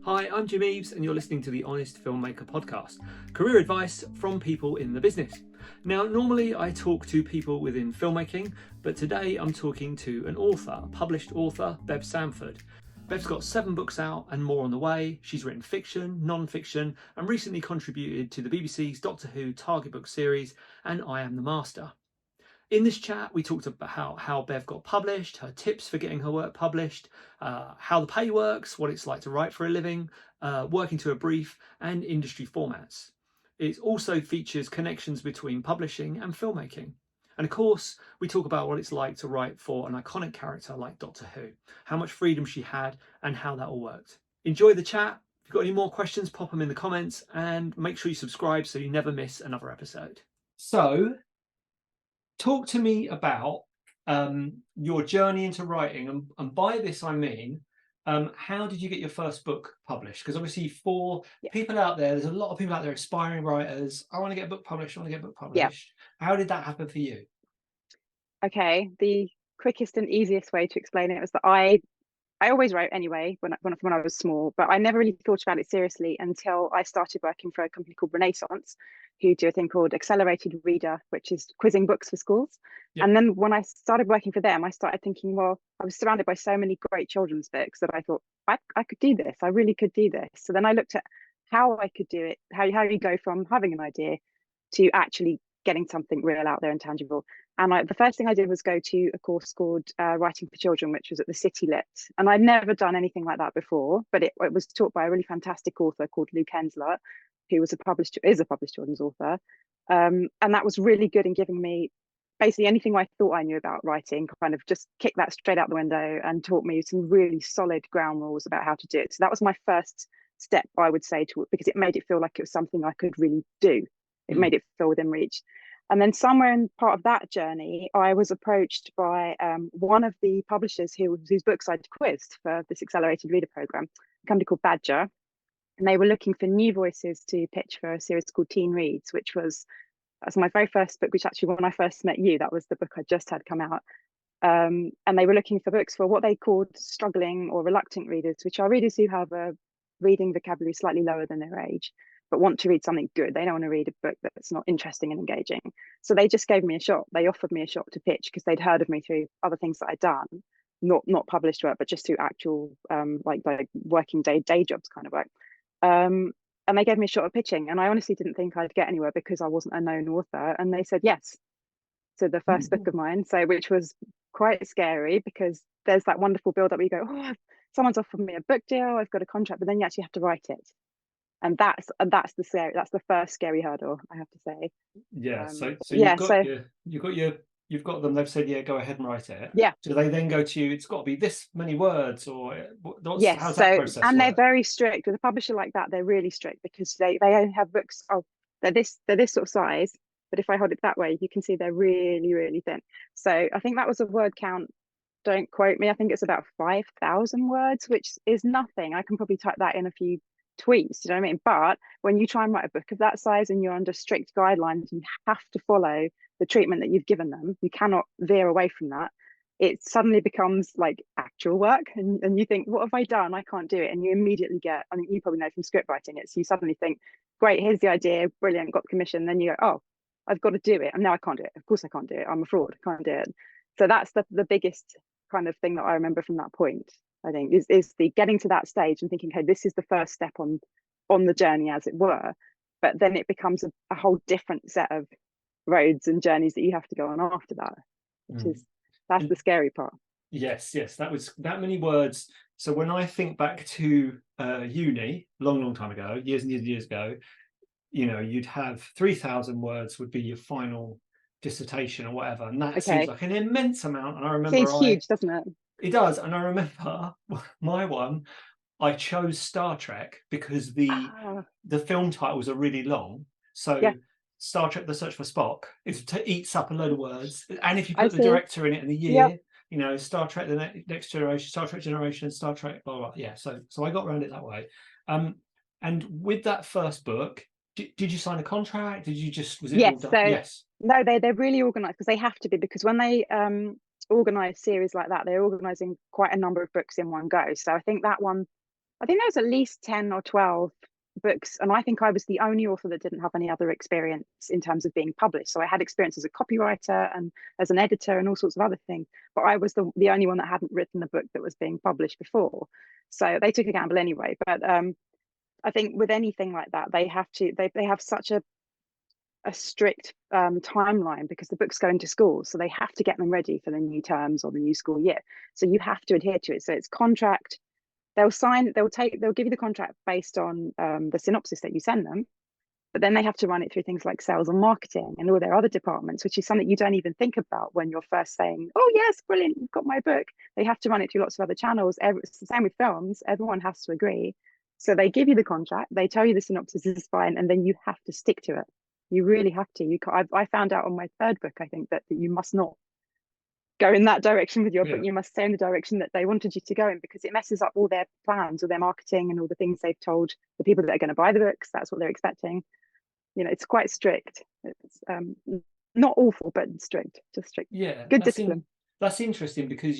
Hi, I'm Jim Eves, and you're listening to the Honest Filmmaker podcast, career advice from people in the business. Now, normally I talk to people within filmmaking, but today I'm talking to an author, published author, Bev Sanford. Bev's got 7 books out and more on the way. She's written fiction, non-fiction, and recently contributed to the BBC's Doctor Who Target Book series and I Am the Master. In this chat, we talked about how Bev got published, her tips for getting her work published, how the pay works, what it's like to write for a living, working to a brief, and industry formats. It also features connections between publishing and filmmaking. And of course, we talk about what it's like to write for an iconic character like Doctor Who, how much freedom she had, and how that all worked. Enjoy the chat. If you've got any more questions, pop them in the comments, and make sure you subscribe so you never miss another episode. So, talk to me about your journey into writing, and by this I mean, how did you get your first book published? Because obviously, for people out there, there's a lot of people out there, aspiring writers. I want to get a book published. I want to get a book published. How did that happen for you? Okay, the quickest and easiest way to explain it was that I always wrote anyway when I was small, but I never really thought about it seriously until I started working for a company called Renaissance, who do a thing called Accelerated Reader, which is quizzing books for schools. Yep. And then when I started working for them, I started thinking, well, I was surrounded by so many great children's books that I thought I could do this. I really could do this. So then I looked at how I could do it, how you go from having an idea to actually getting something real out there and tangible. And the first thing I did was go to a course called Writing for Children, which was at the City Lit. And I'd never done anything like that before, but it was taught by a really fantastic author called Luke Hensler, who is a published children's author. And that was really good in giving me basically anything I thought I knew about writing, kind of just kicked that straight out the window and taught me some really solid ground rules about how to do it. So that was my first step, I would say, because it made it feel like it was something I could really do. It made it feel within reach. And then somewhere in part of that journey, I was approached by one of the publishers whose books I'd quizzed for this accelerated reader program, a company called Badger. And they were looking for new voices to pitch for a series called Teen Reads, which was my very first book, which actually when I first met you, that was the book I just had come out. And they were looking for books for what they called struggling or reluctant readers, which are readers who have a reading vocabulary slightly lower than their age, but want to read something good. They don't want to read a book that's not interesting and engaging. So they just gave me a shot. They offered me a shot to pitch because they'd heard of me through other things that I'd done, not published work, but just through actual like working day jobs kind of work. And they gave me a shot at pitching. And I honestly didn't think I'd get anywhere because I wasn't a known author. And they said yes to the first book of mine, which was quite scary because there's that wonderful build up where you go, oh, someone's offered me a book deal, I've got a contract, but then you actually have to write it. And that's the first scary hurdle, I have to say. Yeah. So you've got them. They've said, yeah, go ahead and write it. Yeah. Do they then go to you? It's got to be this many words, or yes. How's that process and work? they're very strict with a publisher like that. They're really strict because they only have books of they're this sort of size. But if I hold it that way, you can see they're really, really thin. So I think that was a word count. Don't quote me. I think it's about 5,000 words, which is nothing. I can probably type that in a few tweets, do you know what I mean? But when you try and write a book of that size and you're under strict guidelines, you have to follow the treatment that you've given them. You cannot veer away from that. It suddenly becomes like actual work, and you think, what have I done? I can't do it. And you immediately get, I mean, you probably know from script writing, you suddenly think, great, here's the idea, brilliant, got the commission. Then you go, oh, I've got to do it. And now I can't do it. Of course I can't do it. I'm a fraud. I can't do it. So that's the biggest kind of thing that I remember from that point. I think is the getting to that stage and thinking, hey, this is the first step on the journey, as it were. But then it becomes a whole different set of roads and journeys that you have to go on after that, which that's the scary part. Yes, that was that many words. So when I think back to uni, long time ago, years and years ago, you know, you'd have 3,000 words would be your final dissertation or whatever, and that seems like an immense amount. And I remember it's huge, doesn't it? It does. And I remember my one, I chose Star Trek because the film titles are really long. So Star Trek: The Search for Spock eats up a load of words, and if you put the director in it in the year, you know, Star Trek: The Next Generation, Star Trek Generation, Star Trek, blah blah. Yeah. So I got around it that way. And with that first book, did you sign a contract? Did you just was it all done? Yes. No, they're really organised because they have to be, because when they organise series like that, they're organising quite a number of books in one go. So I think that one, I think there was at least 10 or 12 books, and I think I was the only author that didn't have any other experience in terms of being published. So I had experience as a copywriter and as an editor and all sorts of other things, but I was the only one that hadn't written a book that was being published before. So they took a gamble anyway. But I think with anything like that, they have such a strict timeline, because the books go into schools, so they have to get them ready for the new terms or the new school year. So you have to adhere to it. So it's contract. They'll give you the contract based on the synopsis that you send them, but then they have to run it through things like sales and marketing and all their other departments, which is something you don't even think about when you're first saying, oh yes, brilliant, you've got my book. They have to run it through lots of other channels. It's the same with films. Everyone has to agree. So they give you the contract, they tell you the synopsis is fine, and then you have to stick to it. You really have to. I found out on my third book, I think, that you must not go in that direction with your book. You must stay in the direction that they wanted you to go in, because it messes up all their plans or their marketing and all the things they've told the people that are going to buy the books. That's what they're expecting. It's quite strict. It's not awful, but strict, just strict. Yeah, good discipline. That's interesting, because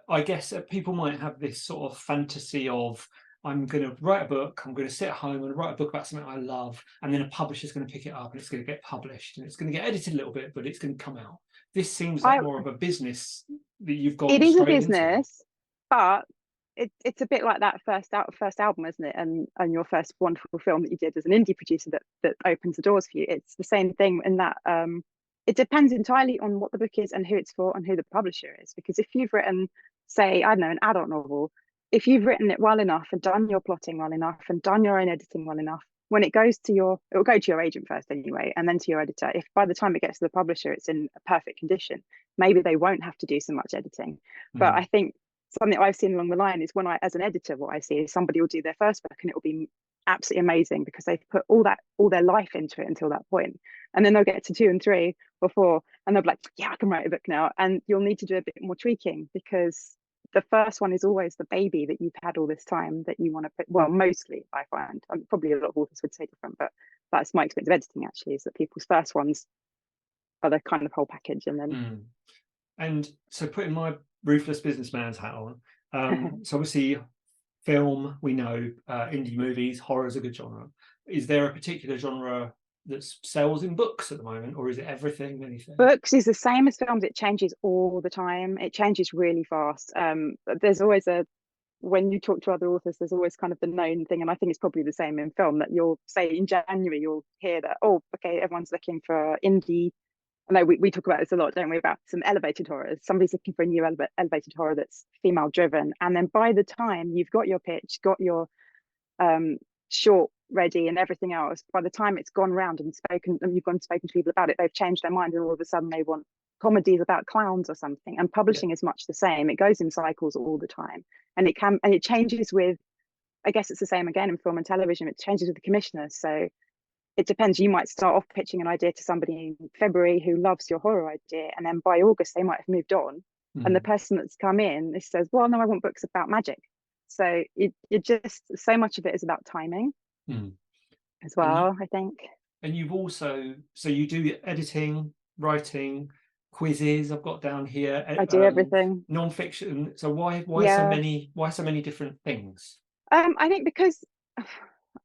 I guess people might have this sort of fantasy of, I'm going to write a book, I'm going to sit at home and write a book about something I love, and then a publisher's going to pick it up and it's going to get published and it's going to get edited a little bit, but it's going to come out. This seems like more of a business that you've got. It is a business, but it's a bit like that first album, isn't it? And your first wonderful film that you did as an indie producer that opens the doors for you. It's the same thing in that it depends entirely on what the book is and who it's for and who the publisher is. Because if you've written, say, I don't know, an adult novel, if you've written it well enough and done your plotting well enough and done your own editing well enough, when it will go to your agent first anyway, and then to your editor. If by the time it gets to the publisher, it's in a perfect condition, maybe they won't have to do so much editing. But I think something I've seen along the line is when as an editor, what I see is somebody will do their first book and it will be absolutely amazing because they've put all their life into it until that point. And then they'll get to 2 and 3 or 4 and they'll be like, yeah, I can write a book now. And you'll need to do a bit more tweaking, because the first one is always the baby that you've had all this time that you want to put. Well, mostly I find, probably a lot of authors would say different, but that's my experience of editing actually, is that people's first ones are the kind of whole package. And then and so putting my ruthless businessman's hat on, so obviously film, we know, indie movies, horror is a good genre. Is there a particular genre that sells in books at the moment, or is it everything, anything? Books is the same as films. It changes all the time. It changes really fast. There's always when you talk to other authors, there's always kind of the known thing, and I think it's probably the same in film, that you'll say in January, you'll hear that, oh, okay, everyone's looking for indie. I know we talk about this a lot, don't we, about some elevated horrors. Somebody's looking for a new elevated horror that's female driven, and then by the time you've got your pitch, got your short ready and everything else, by the time it's gone round and you've gone and spoken to people about it, they've changed their mind and all of a sudden they want comedies about clowns or something. And publishing is much the same. It goes in cycles all the time, and it changes with, I guess it's the same again in film and television, it changes with the commissioners. So it depends. You might start off pitching an idea to somebody in February who loves your horror idea, and then by August they might have moved on, and the person that's come in says, well, no, I want books about magic. So it just, so much of it is about timing as well, I think. And you've also, so you do editing, writing, quizzes, I've got down here. I do everything. Non-fiction. So why so many different things? I think because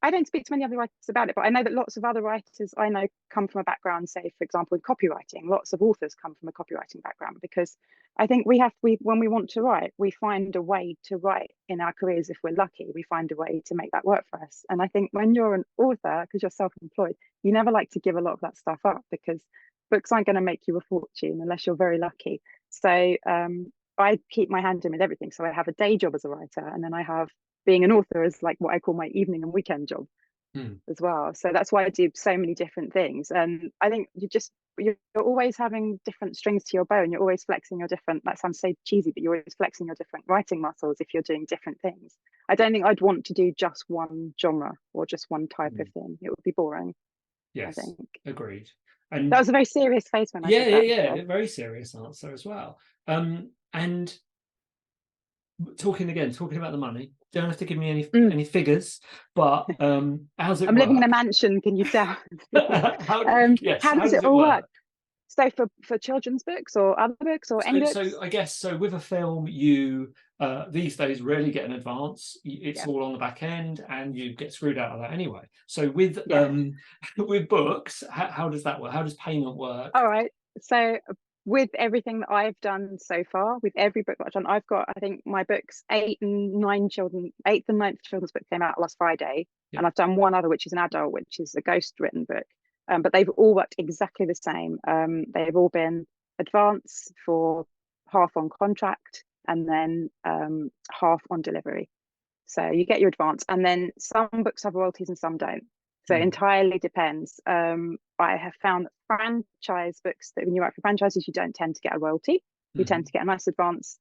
I don't speak to many other writers about it, but I know that lots of other writers I know come from a background, say, for example, in copywriting. Lots of authors come from a copywriting background, because I think when we want to write, we find a way to write in our careers. If we're lucky, we find a way to make that work for us. And I think when you're an author, because you're self-employed, you never like to give a lot of that stuff up, because books aren't going to make you a fortune unless you're very lucky. So I keep my hand in with everything. So I have a day job as a writer, and then I have being an author is like what I call my evening and weekend job as well. So that's why I do so many different things. And I think you're always having different strings to your bow, and you're always flexing your different, that sounds so cheesy, but you're always flexing your different writing muscles if you're doing different things. I don't think I'd want to do just one genre or just one type of thing. It would be boring. Yes, I think. Agreed. And that was a very serious face when I said that. Yeah, very serious answer as well. And talking about the money, don't have to give me any figures, but how's it I'm work? living in a mansion, can you tell? How does it all work? So for children's books or other books or any books? So I guess, so with a film, you these days rarely get an advance. It's Yeah. all on the back end, and you get screwed out of that anyway. So with Yeah. with books, how does that work? How does payment work? All right. So with everything that I've done so far, with every book that I've done, I've got, I think my books, eighth and ninth children's book came out last Friday. Yeah. And I've done one other, which is an adult, which is a ghost written book. But they've all worked exactly the same. They've all been advance for half on contract and then half on delivery. So you get your advance, and then some books have royalties and some don't. So it entirely depends. I have found that franchise books, that when you write for franchises, you don't tend to get a royalty. You tend to get a nice advance,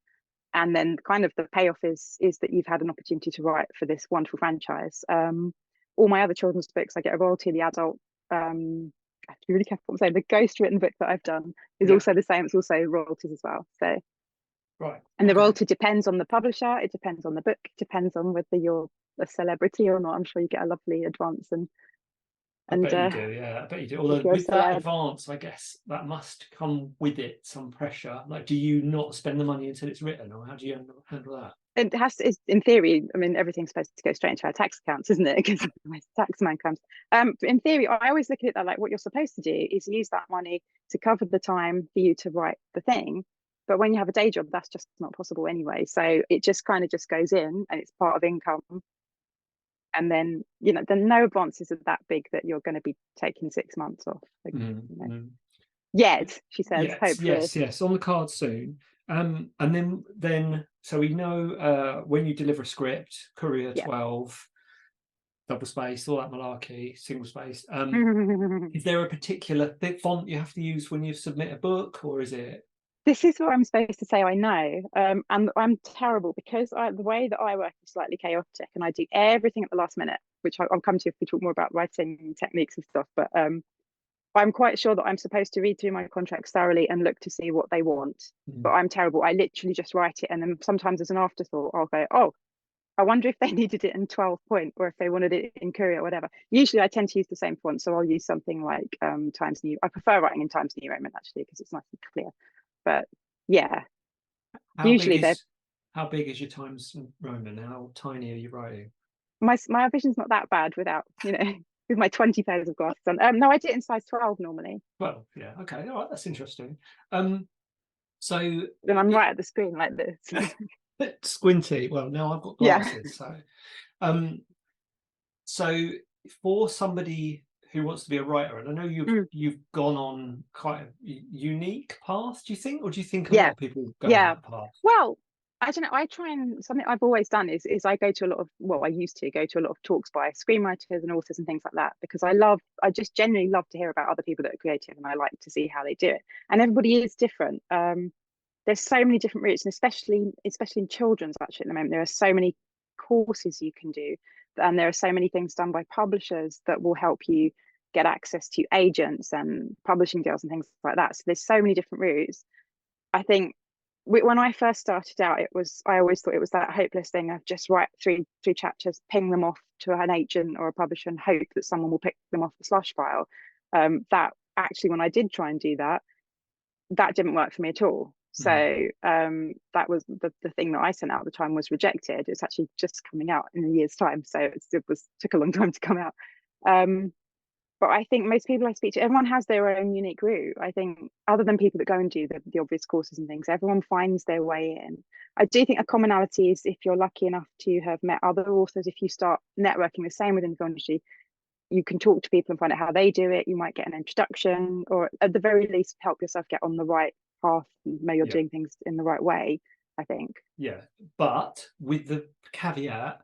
and then kind of the payoff is that you've had an opportunity to write for this wonderful franchise. All my other children's books, I get a royalty. The adult, I have to be really careful what I'm saying. The ghost written book that I've done is also the same. It's also royalties as well. So. Right. And the royalty depends on the publisher, it depends on the book, it depends on whether you're a celebrity or not. I'm sure you get a lovely advance and I bet you do, yeah. I bet you do. Although with that advance, I guess that must come with it some pressure. Like, do you not spend the money until it's written, or how do you handle that? It has to, in theory, I mean, everything's supposed to go straight into our tax accounts, isn't it? Because the tax man comes. In theory, I always look at it that, like, what you're supposed to do is use that money to cover the time for you to write the thing. But when you have a day job, that's just not possible anyway. So it just kind of just goes in and it's part of income. And then, then no advances are that big that you're going to be taking 6 months off. Yet, she says, hopefully. Yes, on the card soon. And then so we know when you deliver a script, Courier 12, double space, all that malarkey, single space. Is there a particular font you have to use when you submit a book, or is it? This is what I'm supposed to say I know. And I'm terrible because the way that I work is slightly chaotic and I do everything at the last minute, which I'll come to if we talk more about writing techniques and stuff. But I'm quite sure that I'm supposed to read through my contracts thoroughly and look to see what they want. But I'm terrible. I literally just write it. And then sometimes as an afterthought, I'll go, oh, I wonder if they needed it in 12 point or if they wanted it in Courier or whatever. Usually I tend to use the same font. So I'll use something like Times New. I prefer writing in Times New Roman actually because it's nice and clear. But yeah, how big is your Times Roman? How tiny are you writing? My vision's not that bad without, with my 20 pairs of glasses on. No, I do it in size 12 normally. Well, yeah, okay, all right, that's interesting. So then I'm right at the screen like this. Bit squinty. Well, now I've got glasses, so for somebody who wants to be a writer, and I know you've gone on quite a unique path, do you think, or do you think a lot of people go on that path? Well, I don't know. I try and something I've always done is I go to a lot of, I used to go to a lot of talks by screenwriters and authors and things like that because I just genuinely love to hear about other people that are creative and I like to see how they do it. And everybody is different. There's so many different routes, and especially in children's actually at the moment, there are so many courses you can do, and there are so many things done by publishers that will help you get access to agents and publishing deals and things like that. So there's so many different routes. I think when I first started out, I always thought it was that hopeless thing of just write three chapters, ping them off to an agent or a publisher and hope that someone will pick them off the slush pile. That actually, when I did try and do that, that didn't work for me at all. So that was the thing that I sent out at the time was rejected. It's actually just coming out in a year's time, so it took a long time to come out. But I think most people I speak to, everyone has their own unique route. I think other than people that go and do the obvious courses and things, everyone finds their way in. I do think a commonality is if you're lucky enough to have met other authors, if you start networking the same within the film industry, you can talk to people and find out how they do it. You might get an introduction, or at the very least help yourself get on the right path and know you're doing things in the right way, I think. Yeah, but with the caveat,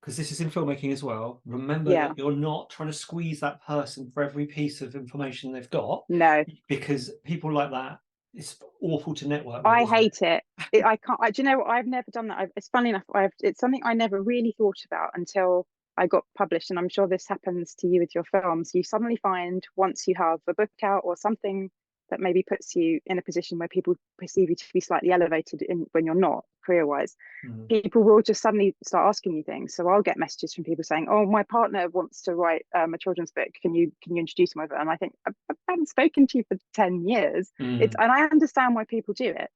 because this is in filmmaking as well, remember that you're not trying to squeeze that person for every piece of information they've got. No. Because people like that, it's awful to network with. I hate it. I can't. Do you know what? I've never done that. It's funny enough. It's something I never really thought about until I got published, and I'm sure this happens to you with your films. You suddenly find once you have a book out or something that maybe puts you in a position where people perceive you to be slightly elevated when you're not career-wise, people will just suddenly start asking you things. So I'll get messages from people saying, "Oh, my partner wants to write a children's book. Can you introduce him over?" And I think I haven't spoken to you for 10 years. And I understand why people do it.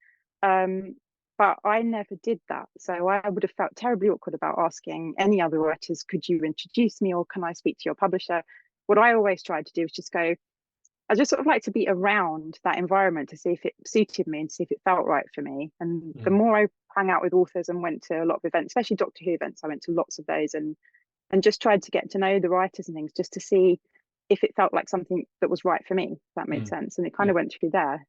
but I never did that. So I would have felt terribly awkward about asking any other writers, could you introduce me or can I speak to your publisher? What I always tried to do is just go, I just sort of like to be around that environment to see if it suited me and see if it felt right for me. And the more I hung out with authors and went to a lot of events, especially Doctor Who events, I went to lots of those and just tried to get to know the writers and things just to see if it felt like something that was right for me, if that made sense. And it kind of went through there.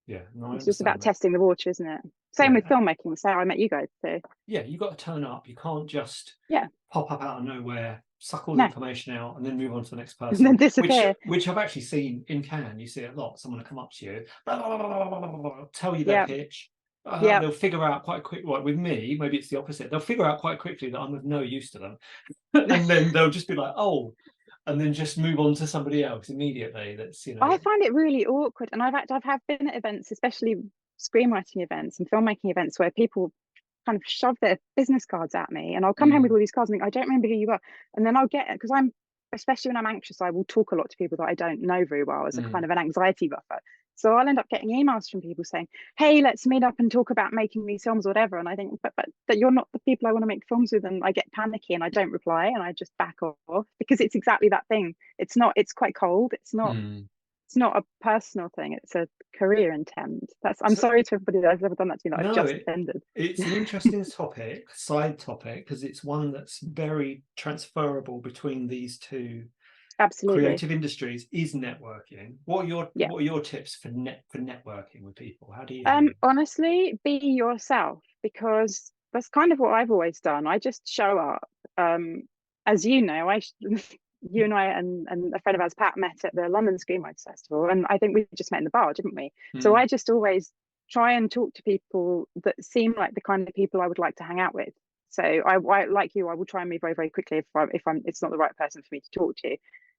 Yeah, no, I It's just about understand that. testing the water, isn't it? Same with filmmaking. So I met you guys too. Yeah, you got to turn up. You can't just Yeah. pop up out of nowhere, suck all the No. information out, and then move on to the next And then person. disappear. Which I've actually seen in Cannes. You see it a lot. Someone will come up to you, blah, blah, blah, blah, blah, blah, blah, blah, tell you their Yeah. pitch. Yeah. They'll figure out quite quickly. Like with me, maybe it's the opposite. They'll figure out quite quickly that I'm of no use to them, and then they'll just be like, "Oh," and then just move on to somebody else immediately. That's, you know. I find it really awkward, and I've been at events, especially screenwriting events and filmmaking events, where people kind of shove their business cards at me, and I'll come home with all these cards and think, I don't remember who you are, and then I'll get it because I'm, especially when I'm anxious, I will talk a lot to people that I don't know very well as a kind of an anxiety buffer. So I'll end up getting emails from people saying, "Hey, let's meet up and talk about making these films," or whatever. And I think, but that you're not the people I want to make films with, and I get panicky and I don't reply and I just back off because it's exactly that thing. It's quite cold. It's not a personal thing. It's a career intent. I'm sorry to everybody that's ever done that to me that I've just offended. It's an interesting side topic, because it's one that's very transferable between these two creative industries, is networking. What are your tips for networking with people? How do you honestly, be yourself, because that's kind of what I've always done. I just show up. As you know, you and I and a friend of ours, Pat, met at the London Screenwriters Festival, and I think we just met in the bar, didn't we? So I just always try and talk to people that seem like the kind of people I would like to hang out with. So I like you, I will try and move very, very quickly if I'm it's not the right person for me to talk to.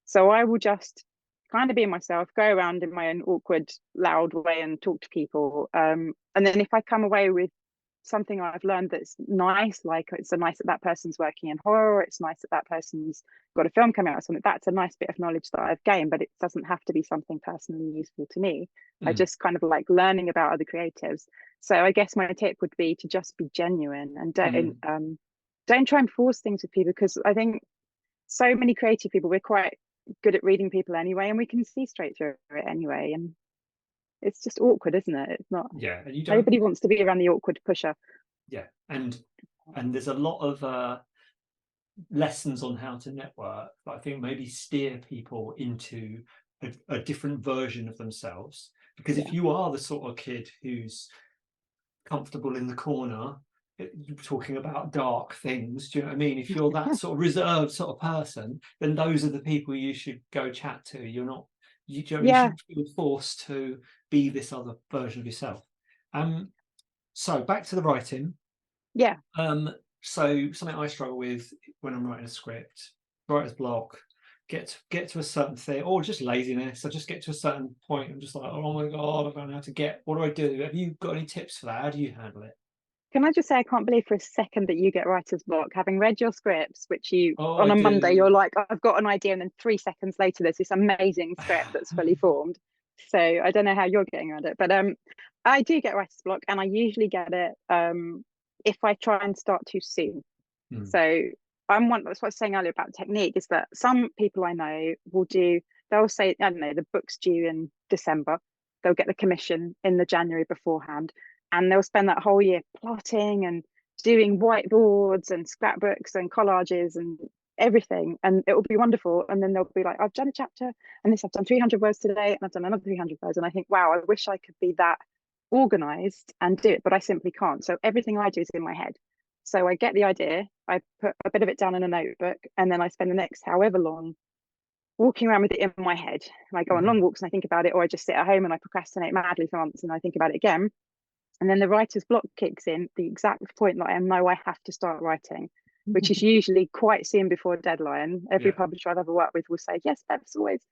So I will just kind of be myself, go around in my own awkward, loud way and talk to people. And then if I come away with something I've learned that's nice, like it's so nice that that person's working in horror, it's nice that that person's got a film coming out or something, that's a nice bit of knowledge that I've gained, but it doesn't have to be something personally useful to me. I just kind of like learning about other creatives. So I guess my tip would be to just be genuine and don't try and force things with people, because I think so many creative people, we're quite good at reading people anyway, and we can see straight through it anyway, and it's just awkward, isn't it? It's not. Yeah, and nobody wants to be around the awkward pusher. Yeah, and there's a lot of lessons on how to network that I think maybe steer people into a different version of themselves. Because if you are the sort of kid who's comfortable in the corner, talking about dark things, do you know what I mean? If you're that sort of reserved sort of person, then those are the people you should go chat to. You're not, you shouldn't feel forced to be this other version of yourself. So back to the writing. So something I struggle with when I'm writing a script, writer's block, get to a certain thing, or just laziness. I just get to a certain point, I'm just like, oh my god, I don't know how to get. What do I do? Have you got any tips for that? How do you handle it? Can I just say, I can't believe for a second that you get writer's block, having read your scripts, which on a Monday you're like, I've got an idea, and then 3 seconds later there's this amazing script that's fully formed. So I don't know how you're getting around it, but I do get writer's block, and I usually get it if I try and start too soon. So that's what I was saying earlier about technique, is that some people I know they'll say, I don't know, the book's due in December, they'll get the commission in the January beforehand, and they'll spend that whole year plotting and doing whiteboards and scrapbooks and collages and everything, and it will be wonderful. And then they'll be like, I've done a chapter and I've done 300 words today, and I've done another 300 words, and I think, wow, I wish I could be that organized and do it, but I simply can't. So everything I do is in my head. So I get the idea, I put a bit of it down in a notebook, and then I spend the next however long walking around with it in my head. And I go on long walks and I think about it, or I just sit at home and I procrastinate madly for months and I think about it again. And then the writer's block kicks in the exact point that I know I have to start writing, which is usually quite soon before a deadline. Every publisher I've ever worked with will say, yes, Bev, it's always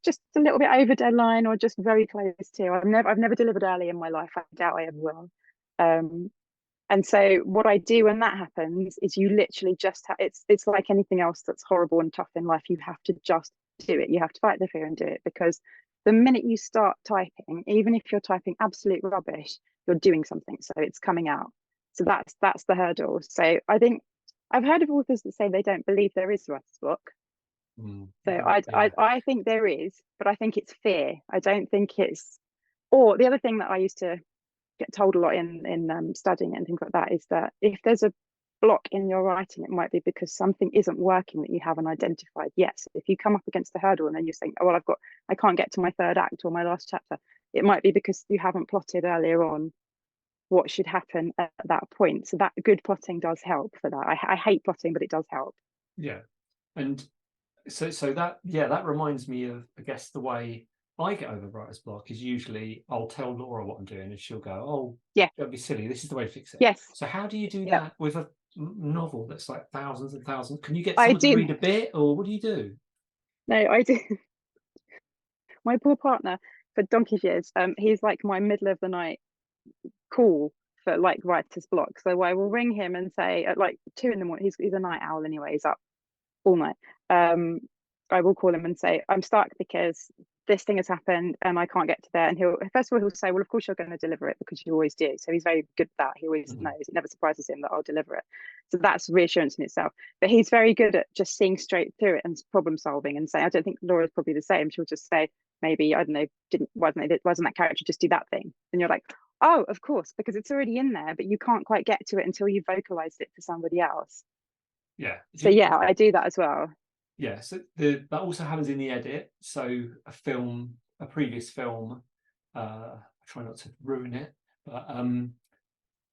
just a little bit over deadline, or just very close to. I've never delivered early in my life. I doubt I ever will. And so what I do when that happens is you literally just it's like anything else that's horrible and tough in life. You have to just do it. You have to fight the fear and do it, because the minute you start typing, even if you're typing absolute rubbish, you're doing something, so it's coming out. So that's the hurdle. So I think I've heard of authors that say they don't believe there is writer's block. So I think there is, but I think it's fear. I don't think it's. Or the other thing that I used to get told a lot in studying and things like that is that if there's a block in your writing, it might be because something isn't working that you haven't identified yet. So if you come up against the hurdle and then you're saying, oh, well, I can't get to my third act or my last chapter, it might be because you haven't plotted earlier on what should happen at that point. So that good plotting does help for that. I hate plotting, but it does help. Yeah. And so that reminds me of, I guess, the way I get over writer's block is usually I'll tell Laura what I'm doing and she'll go, oh, yeah, don't be silly, this is the way to fix it. Yes. So how do you do that with a novel that's like thousands and thousands? Can you get I someone do. to read a bit, or what do you do? No, I do. My poor partner for donkey's years, he's like my middle of the night call for like writer's block. So I will ring him and say at like 2 a.m, he's a night owl anyway, he's up all night. I will call him and say, I'm stuck because this thing has happened and I can't get to there. And he'll say, well, of course you're going to deliver it because you always do. So he's very good at that. He always knows. It never surprises him that I'll deliver it. So that's reassurance in itself. But he's very good at just seeing straight through it and problem solving and saying, I don't think Laura's probably the same. She'll just say, maybe, I don't know, wasn't that character just do that thing? And you're like, oh, of course, because it's already in there, but you can't quite get to it until you've vocalized it for somebody else. Yeah. So yeah, I do that as well. Yeah, so that also happens in the edit. So a previous film, I try not to ruin it, but the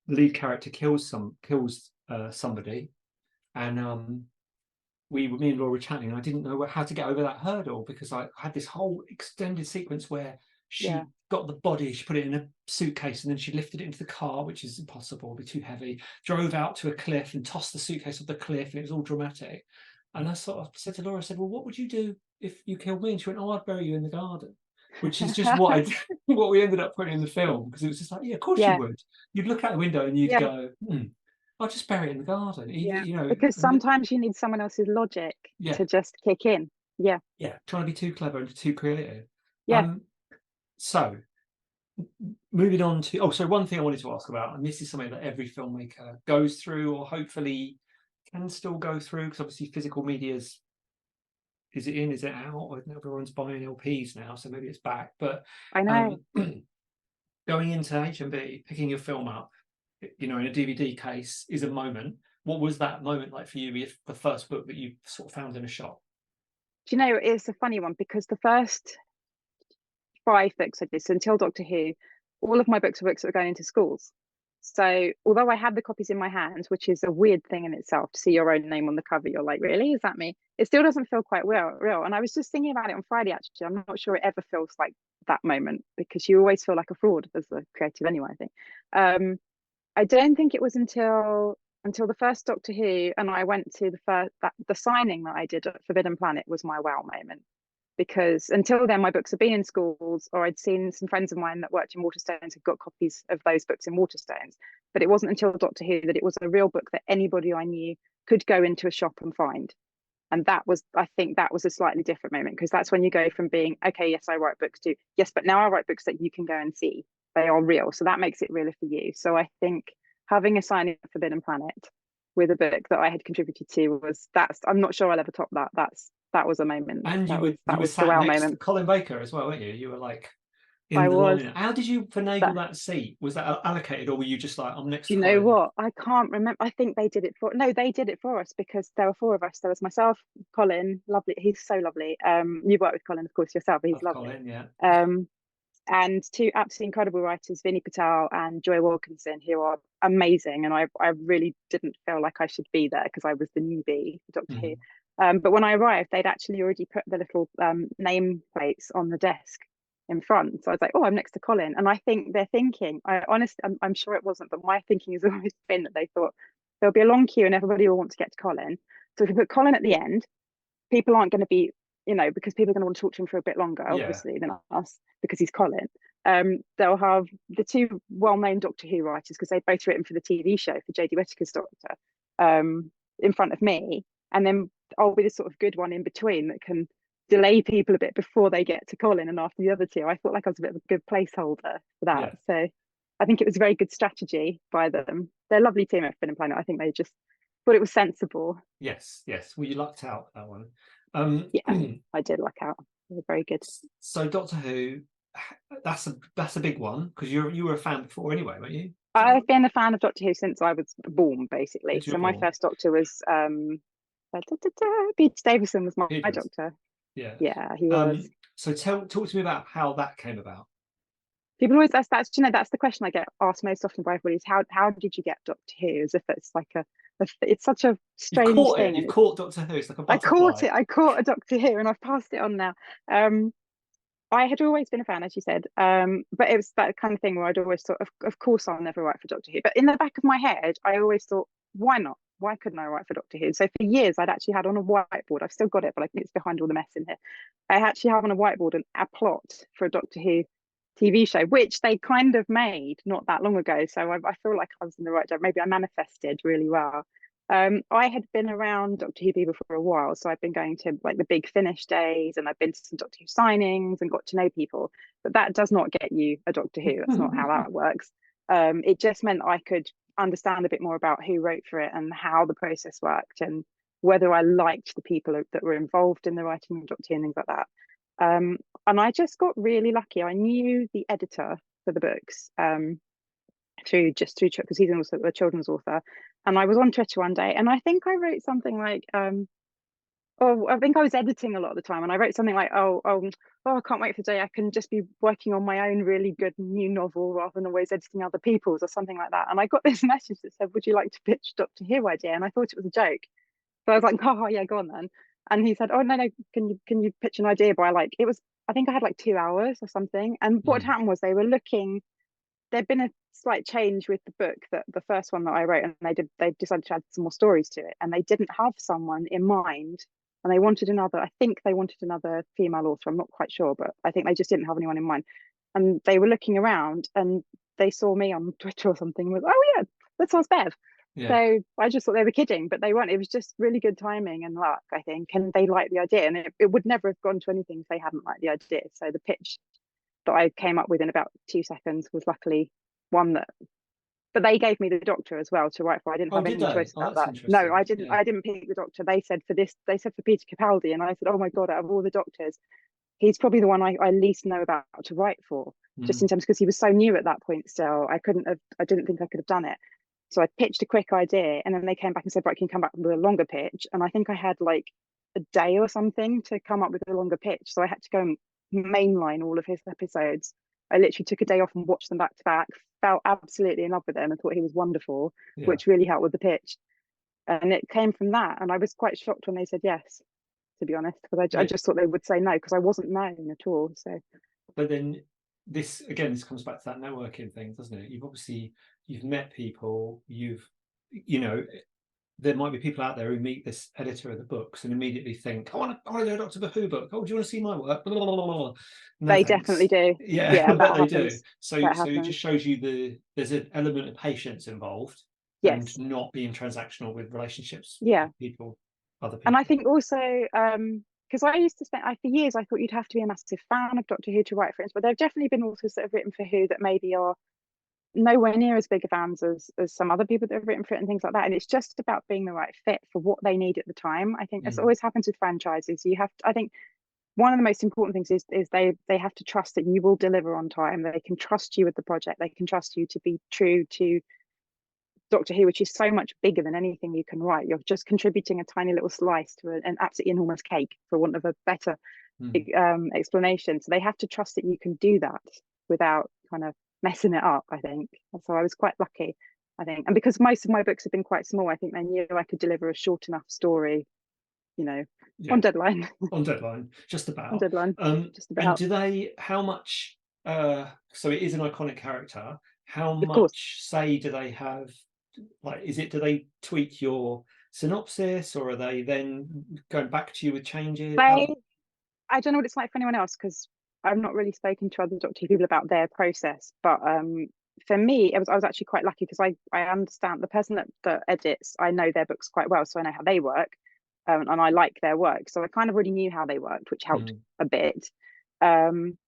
lead character kills somebody, and me and Laura were chatting, and I didn't know how to get over that hurdle because I had this whole extended sequence where she got the body, she put it in a suitcase, and then she lifted it into the car, which is impossible, it'd be too heavy, drove out to a cliff and tossed the suitcase off the cliff, and it was all dramatic. And I sort of said to Laura, I said, well, what would you do if you killed me? And she went, oh, I'd bury you in the garden, which is just what we ended up putting in the film, because it was just like, yeah, of course you would. You'd look out the window and you'd go, I'll just bury it in the garden. Because sometimes you need someone else's logic to just kick in. Yeah. Yeah, trying to be too clever and too creative. Yeah. So moving on to, so one thing I wanted to ask about, and this is something that every filmmaker goes through, or hopefully can still go through, because obviously physical media is it in, is it out? I know everyone's buying LPs now, so maybe it's back. But I know going into HMV, picking your film up, in a DVD case is a moment. What was that moment like for you? If the first book that you sort of found in a shop? Do you know, it's a funny one because the first 5 books I did, so until Doctor Who, all of my books were books that were going into schools. So although I had the copies in my hands, which is a weird thing in itself to see your own name on the cover, you're like, really? Is that me? It still doesn't feel quite real. And I was just thinking about it on Friday, actually. I'm not sure it ever feels like that moment because you always feel like a fraud as a creative anyway, I think. I don't think it was until the first Doctor Who and I went to the signing that I did at Forbidden Planet was my wow moment. Because until then, my books had been in schools, or I'd seen some friends of mine that worked in Waterstones had got copies of those books in Waterstones. But it wasn't until Doctor Who that it was a real book that anybody I knew could go into a shop and find. And I think that was a slightly different moment, because that's when you go from being, okay, yes, I write books too. Yes, but now I write books that you can go and see. They are real. So that makes it realer for you. So I think having a signing of Forbidden Planet with a book that I had contributed to I'm not sure I'll ever top that. That was a moment. And you were sat next to Colin Baker as well, weren't you? You were like in the line. How did you finagle that seat? Was that allocated, or were you just like, I'm next to Colin? You know what? I can't remember. I think they did it for us because there were 4 of us. There was myself, Colin, lovely. He's so lovely. You've worked with Colin, of course, yourself. He's lovely. Colin, yeah. And 2 absolutely incredible writers, Vinnie Patel and Joy Wilkinson, who are amazing. And I really didn't feel like I should be there because I was the newbie for Doctor Who. But when I arrived, they'd actually already put the little name plates on the desk in front. So I was like, oh, I'm next to Colin. And I think they're thinking, I'm sure it wasn't, but my thinking has always been that they thought there'll be a long queue and everybody will want to get to Colin. So if we put Colin at the end, people aren't going to be, because people are going to want to talk to him for a bit longer, obviously, than us, because he's Colin. They'll have the 2 well-known Doctor Who writers, because they've both written for the TV show, for Jodie Whittaker's Doctor, in front of me. And then I'll be the sort of good one in between that can delay people a bit before they get to Colin and after the other two. I felt like I was a bit of a good placeholder for that. Yeah. So I think it was a very good strategy by them. They're a lovely team at Finn and Planet. I think they just thought it was sensible. Yes. Well, you lucked out that one. Yeah, I did luck out. They were very good. So Doctor Who, that's a big one, because you were a fan before anyway, weren't you? I've been a fan of Doctor Who since I was born, basically. Since you So were my born. first Doctor was Peter Davison was my It was. Doctor. Yeah. Yeah, he was. So talk to me about how that came about. People always that's that's the question I get asked most often by everybody is how did you get Doctor Who? As if it's like it's such a You've strange caught it. thing. You've And caught Doctor Who. It's like a I caught butterfly. it. I caught a Doctor Who, and I've passed it on now. I had always been a fan, as you said, but it was that kind of thing where I'd always thought, of course, I'll never write for Doctor Who. But in the back of my head, I always thought, why not? Why couldn't I write for Doctor Who? So for years, I'd actually had on a whiteboard. I've still got it, but I think it's behind all the mess in here. I actually have on a whiteboard a plot for a Doctor Who TV show, which they kind of made not that long ago. So I feel like I was in the right direction. Maybe I manifested really well. I had been around Doctor Who people for a while, so I've been going to like the big finish days, and I've been to some Doctor Who signings and got to know people. But that does not get you a Doctor Who. That's not how that works. It just meant I could understand a bit more about who wrote for it and how the process worked, and whether I liked the people that were involved in the writing of Doctor Who and things like that. And I just got really lucky. I knew the editor for the books through because he's also a children's author. And I was on Twitter one day, and I think I wrote something like, I think I was editing a lot of the time, and I wrote something like, I can't wait for the day I can just be working on my own really good new novel rather than always editing other people's, or something like that. And I got this message that said, "Would you like to pitch Doctor Who idea?" And I thought it was a joke. So I was like, "Oh yeah, go on then." And he said, "Oh no, can you pitch an idea by like it was I think I had like 2 hours or something." And what happened was there'd been a slight change with the book, that the first one that I wrote, and they decided to add some more stories to it, and they didn't have someone in mind, and I think they wanted another female author. I'm not quite sure, but I think they just didn't have anyone in mind. And they were looking around, and they saw me on Twitter or something, and was, "Oh yeah, that sounds Bev." Yeah. So I just thought they were kidding, but they weren't. It was just really good timing and luck, I think, and they liked the idea, and it would never have gone to anything if they hadn't liked the idea. So the pitch that I came up with in about 2 seconds was luckily one that, but they gave me the Doctor as well to write for. I didn't have any choice about that. No, I didn't. Yeah. I didn't pick the Doctor. They said for this. They said for Peter Capaldi, and I said, "Oh my god! Out of all the Doctors, he's probably the one I least know about to write for." Just in terms, because he was so new at that point. Still, I didn't think I could have done it. So I pitched a quick idea, and then they came back and said, "Right, can you come back with a longer pitch?" And I think I had like a day or something to come up with a longer pitch. So I had to go and mainline all of his episodes. I literally took a day off and watched them back to back, fell absolutely in love with him and thought he was wonderful, which really helped with the pitch. And it came from that. And I was quite shocked when they said yes, to be honest, because I just thought they would say no, because I wasn't known at all. So, but then this comes back to that networking thing, doesn't it? You've met people, there might be people out there who meet this editor of the books and immediately think, I want to do a Doctor Who book. Oh, do you want to see my work? Blah, blah, blah, blah. No, they thanks. definitely do. Yeah, that they do. happens. So it just shows you there's an element of patience involved, and not being transactional with relationships. Yeah. With people, other people. And I think also, because I used to spend for years, I thought you'd have to be a massive fan of Doctor Who to write for it. But there have definitely been authors that have written for Who that maybe are nowhere near as big a fans as some other people that have written for it and things like that. And it's just about being the right fit for what they need at the time. I think that's always happens with franchises. I think one of the most important things is they have to trust that you will deliver on time. They can trust you with the project. They can trust you to be true to Doctor Who, which is so much bigger than anything you can write. You're just contributing a tiny little slice to an absolutely enormous cake, for want of a better explanation. So they have to trust that you can do that without kind of messing it up, I think. So I was quite lucky, I think. And because most of my books have been quite small, I think they knew I could deliver a short enough story, on deadline. On deadline, just about. On deadline, just about. And how much, so it is an iconic character, how much say do they have? Like, do they tweak your synopsis, or are they then going back to you with changes? I don't know what it's like for anyone else, because I've not really spoken to other Doctor Who people about their process, but for me, I was actually quite lucky, because I understand the person that edits. I know their books quite well, so I know how they work. and I like their work, so I kind of already knew how they worked, which helped Mm. a bit. Um,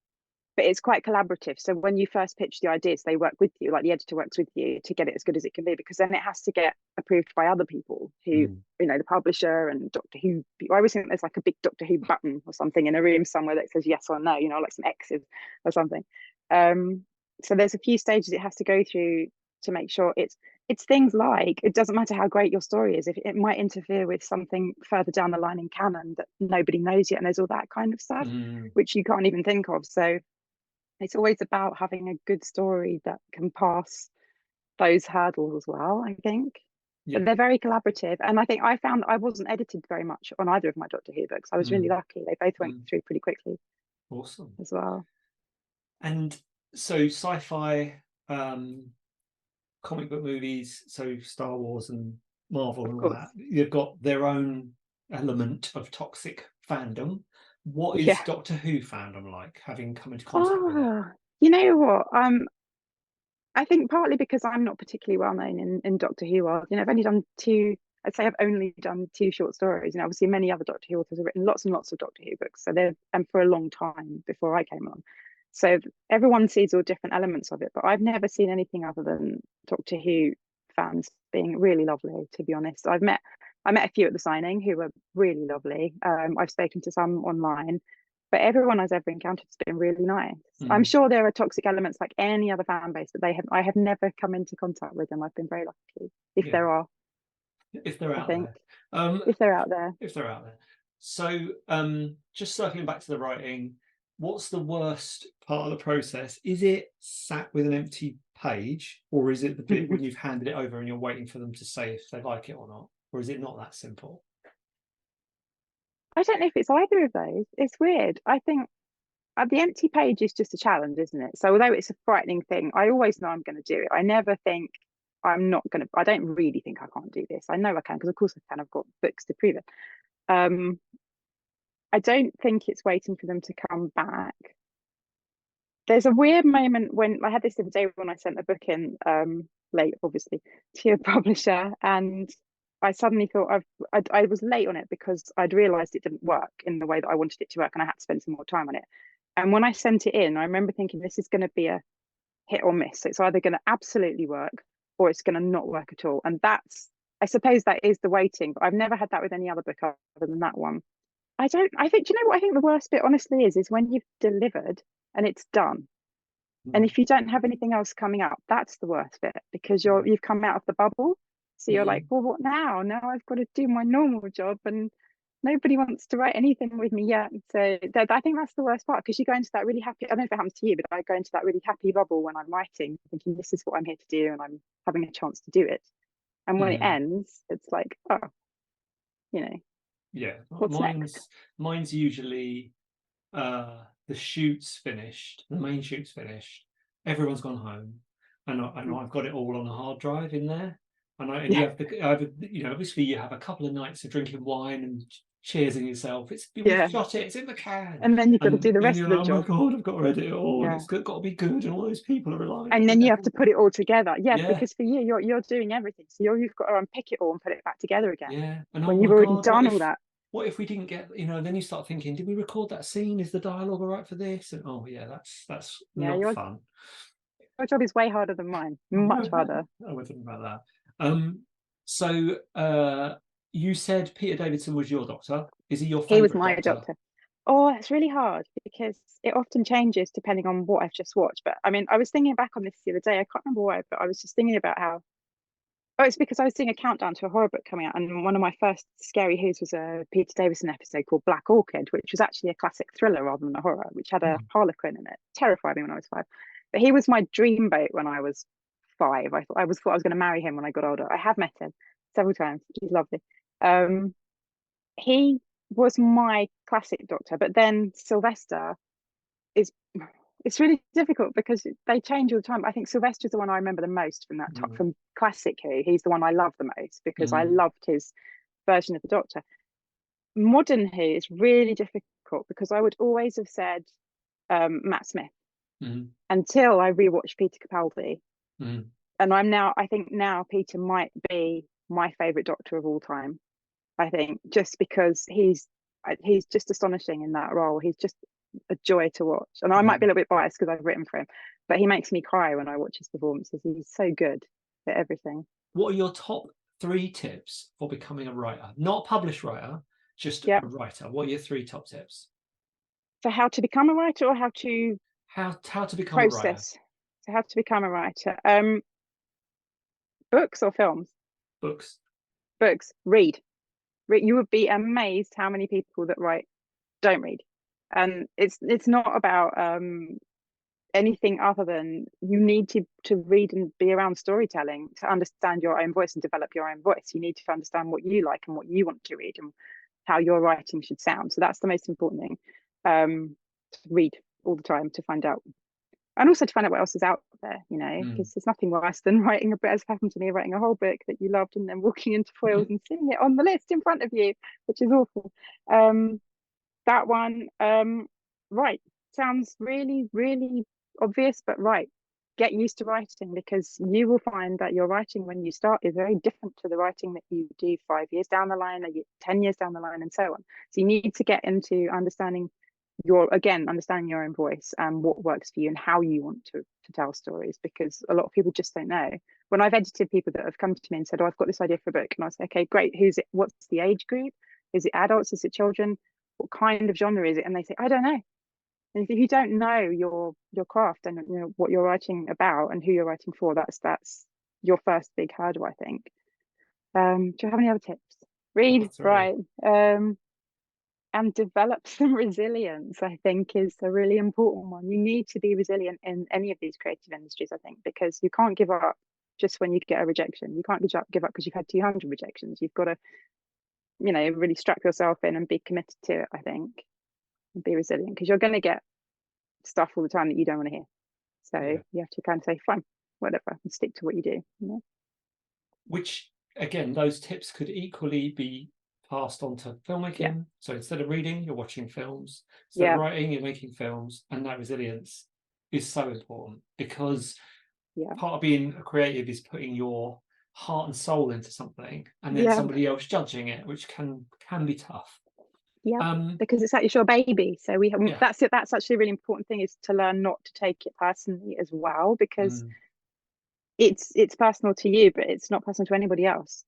but it's quite collaborative. So when you first pitch the ideas, they work with you, like the editor works with you to get it as good as it can be, because then it has to get approved by other people who, Mm. the publisher and Doctor Who. I always think there's like a big Doctor Who button or something in a room somewhere that says yes or no, like some X's or something. So there's a few stages it has to go through to make sure it's things like, it doesn't matter how great your story is, if it might interfere with something further down the line in canon that nobody knows yet, and there's all that kind of stuff Mm. which you can't even think of. So it's always about having a good story that can pass those hurdles as well, I think. Yeah. But they're very collaborative. And I think I found I wasn't edited very much on either of my Doctor Who books. I was really Mm. lucky. They both went Mm. through pretty quickly Awesome. as well. And so sci-fi, comic book movies, so Star Wars and Marvel Of and all course. that, you've got their own element of toxic fandom. What is Yeah. Doctor Who fandom like, having come into contact with it? Oh, you know what? I think partly because I'm not particularly well known in Doctor Who world. I've only done two. I'd say I've only done two short stories. Obviously many other Doctor Who authors have written lots and lots of Doctor Who books. So they've, and for a long time before I came along. So everyone sees all different elements of it, but I've never seen anything other than Doctor Who fans being really lovely. To be honest, I met a few at the signing who were really lovely. I've spoken to some online, but everyone I've ever encountered has been really nice. I'm Mm. sure there are toxic elements like any other fan base, but I have never come into contact with them. I've been very lucky, if Yeah, there are. if they're I out think there. Um, if they're out there. if they're out there. So, just circling back to the writing, what's the worst part of the process? Is it sat with an empty page, or is it the bit when you've handed it over and you're waiting for them to say if they like it or not? Or is it not that simple? I don't know if it's either of those. It's weird. I think the empty page is just a challenge, isn't it? So although it's a frightening thing, I always know I'm going to do it. I never think I'm not going to. I don't really think I can't do this. I know I can, because of course I can. I've got books to prove it. Um, I don't think it's waiting for them to come back. There's a weird moment when I had this the other day when I sent a book in late, obviously, to a publisher, and I suddenly thought I was late on it because I'd realised it didn't work in the way that I wanted it to work, and I had to spend some more time on it. And when I sent it in, I remember thinking this is going to be a hit or miss. It's either going to absolutely work or it's going to not work at all. And I suppose that is the waiting, but I've never had that with any other book other than that one. I think, do you know what I think the worst bit honestly is when you've delivered and it's done. And Mm. if you don't have anything else coming up, that's the worst bit, because you've come out of the bubble. So you're like, Mm. well, what now? Now I've got to do my normal job, and nobody wants to write anything with me yet. So I think that's the worst part, because you go into that really happy. I don't know if it happens to you, but I go into that really happy bubble when I'm writing, thinking this is what I'm here to do, and I'm having a chance to do it. And when it Mm. ends, it's like, oh, Yeah, what's next? mine's usually the shoot's finished, the main shoot's finished, everyone's gone home, and I've got it all on a hard drive in there, and you Yeah, have obviously you have a couple of nights of drinking wine and cheersing yourself. We've yeah. shot it, it's in the can, And then you've got to do and the rest you're of the like, oh my job. god, I've got to edit it all, and Yeah. it's got to be good, and all those people are relying on And it, then and you have to everyone, put it all together. Yeah, yeah, because for you, you're doing everything. So you've got to unpick it all and put it back together again yeah, and oh when my you've already god, done all that. what if we didn't get, then you start thinking, did we record that scene? Is the dialogue all right for this? And oh yeah, that's Yeah, not fun. your job is way harder than mine, I much harder. was thinking about that. So you said Peter Davidson was your doctor. Is he your He was favourite my doctor? doctor. Oh, that's really hard because it often changes depending on what I've just watched. But I mean, I was thinking back on this the other day. I can't remember why, but I was just thinking about how. Oh, it's because I was doing a countdown to a horror book coming out, and one of my first Scary Who's was a Peter Davison episode called Black Orchid, which was actually a classic thriller rather than a horror, which had a Mm. harlequin in it. Terrified me when I was 5. But he was my dreamboat when I was 5. I thought I was going to marry him when I got older. I have met him several times. He's lovely. Um, he was my classic doctor, but then Sylvester is it's really difficult because they change all the time. I think Sylvester's the one I remember the most from that Mm. from classic Who. He's the one I love the most because I Mm. loved his version of the Doctor. Modern Who is really difficult because I would always have said Matt Smith Mm. until I rewatched Peter Capaldi, Mm. and I think now Peter might be my favourite Doctor of all time. I think, just because he's just astonishing in that role. He's just a joy to watch. And I might be a little bit biased because I've written for him, but he makes me cry when I watch his performances. He's so good at everything. What are your top 3 tips for becoming a writer? Not a published writer, just Yep. a writer. What are your 3 top tips? So how to become a writer, or how to become a writer? So how to become a writer. Books or films? Books. Read. You would be amazed how many people that write don't read. And it's not about anything other than you need to read and be around storytelling to understand your own voice and develop your own voice. You need to understand what you like and what you want to read and how your writing should sound. So that's the most important thing. To read all the time to find out, and also to find out what else is out there, because there's nothing worse than writing a book, as happened to me, writing a whole book that you loved and then walking into foils and seeing it on the list in front of you, which is awful. That one, right, sounds really, really obvious, but right, get used to writing, because you will find that your writing when you start is very different to the writing that you do 5 years down the line, or 10 years down the line, and so on. So you need to get into understanding your own voice and what works for you and how you want to tell stories, because a lot of people just don't know. When I've edited people that have come to me and said, oh, I've got this idea for a book, and I say, okay, great, who's it, what's the age group, is it adults, is it children, what kind of genre is it? And they say, I don't know. And if you don't know your craft and what you're writing about and who you're writing for, that's your first big hurdle, I think. Do you have any other tips? Read, write, and develop some resilience, I think, is a really important one. You need to be resilient in any of these creative industries, I think, because you can't give up just when you get a rejection. You can't give up because you've had 200 rejections. You've got to, really strap yourself in and be committed to it, I think, and be resilient, because you're going to get stuff all the time that you don't want to hear. So you have to kind of say, fine, whatever, and stick to what you do. Which, again, those tips could equally be passed on to filmmaking. So instead of reading, you're watching films. Instead of writing, you're making films. And that resilience is so important, because part of being a creative is putting your heart and soul into something, and then somebody else judging it, which can be tough. Because it's your baby. So that's it. That's actually a really important thing, is to learn not to take it personally as well, because it's personal to you, but it's not personal to anybody else.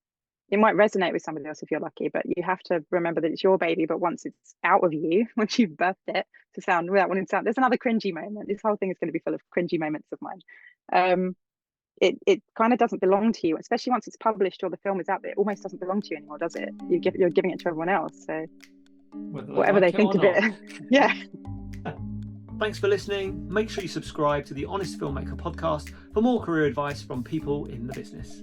It might resonate with somebody else if you're lucky, but you have to remember that it's your baby. But once it's out of you, once you've birthed it to sound without wanting to sound, there's another cringy moment. This whole thing is going to be full of cringy moments of mine. It kind of doesn't belong to you, especially once it's published or the film is out there. It almost doesn't belong to you anymore, does it? You're giving it to everyone else. So whatever they think of it. Thanks for listening. Make sure you subscribe to the Honest Filmmaker podcast for more career advice from people in the business.